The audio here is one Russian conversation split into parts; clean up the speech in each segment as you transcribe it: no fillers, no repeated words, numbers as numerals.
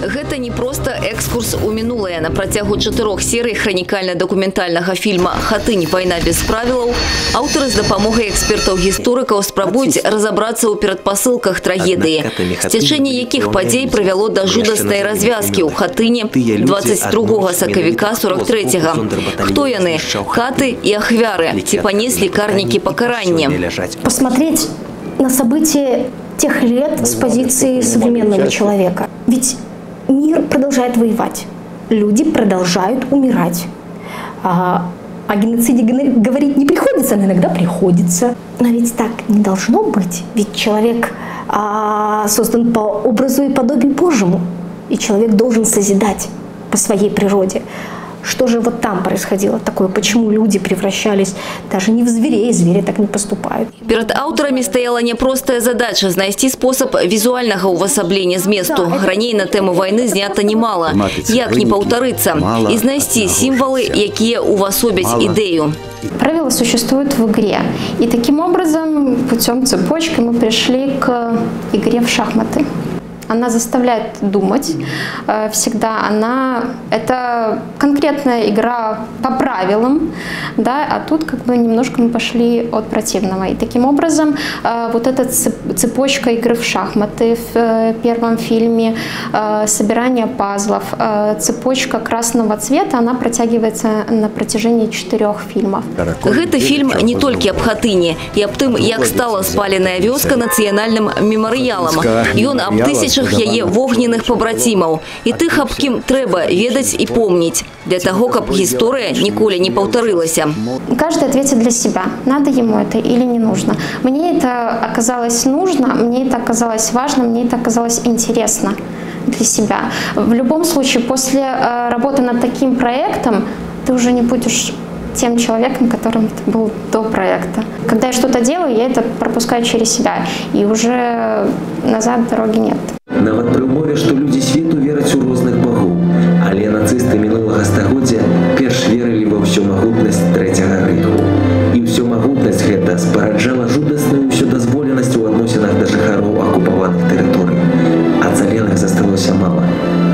Гэта не просто экскурс у мінулае. На працягу 4 серый хранікальна-дакументальнага фільма «Хатынь. Вайна без правілаў» аўтары з дапамогай экспертаў-гісторыкаў спрабуюць разабрацца ў перадпасылках трагедыі, сцячэнне якіх падзей прывяло да жудаснай развязкі ў Хатыні 22 сакавіка 43-го. Хто яны? Каты і ахвяры? Ці панеслі карнікі пакарання? Посмотреть на события тех лет с позиции современного человека. Ведь мир продолжает воевать, люди продолжают умирать. О геноциде говорить не приходится, но иногда приходится. Но ведь так не должно быть. Ведь человек создан по образу и подобию Божьему. И человек должен созидать по своей природе. Что же вот там происходило такое? Почему люди превращались даже не в зверей, звери так не поступают? Перед аўтарамі стаяла няпростая задача знайсці спосаб візуальнага ўвасаблення зместу. Раней на тэму вайны знята немало. Як не паўтарыцца? І знайсці сімвалы, якія увасобяць ідэю. Правила существуют в игре. И таким образом, путем цепочки, мы пришли к игре в шахматы. Она заставляет думать всегда. Это конкретная игра по правилам, да, а тут как бы немножко мы пошли от противного. И таким образом вот эта цепочка игры в шахматы в первом фильме, собирание пазлов, цепочка красного цвета, она протягивается на протяжении 4 фильмов. Гэты фільм не толькі аб Хатыні і аб тым, як стала спаленая вёска нацыянальным мемарыялам. Ён аб тысячах яе вогненных побратимаў і тых, аб кім трэба ведаць і помніць, для того, каб гісторыя ніколі не паўтарылася. Каждый ответит для себя, надо ему это или не нужно. Мне это оказалось нужно, мне это оказалось важно, мне это оказалось интересно для себя. В любом случае, после работы над таким проектом ты уже не будешь тем человеком, которым ты был до проекта. Когда я что-то делаю, я это пропускаю через себя, и уже назад дороги нет. Нават пры ўмове, што людзі свету вераць у розных багоў, але нацысты мінулага стагоддзя перш верылі ва ўсёмагутнасць Трэцяга рэйху. І ўсёмагутнасць гэта спараджала жудасную ўсёдазволенасць у адносінах да жыхароў акупаваных тэрыторый. Ацалелых засталося мала,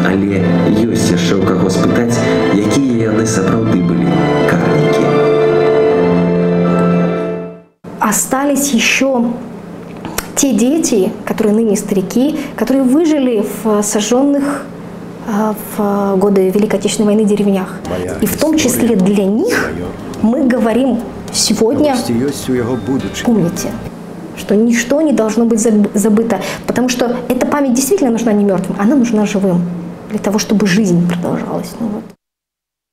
але ёсць яшчэ ў каго спытаць, якія яны сапраўды былі карнікі. Остались еще те дети, которые ныне старики, которые выжили в сожженных в годы Великой Отечественной войны деревнях. И в том числе для них мы говорим сегодня, помните, что ничто не должно быть забыто, потому что эта память действительно нужна не мертвым, она нужна живым, для того, чтобы жизнь продолжалась.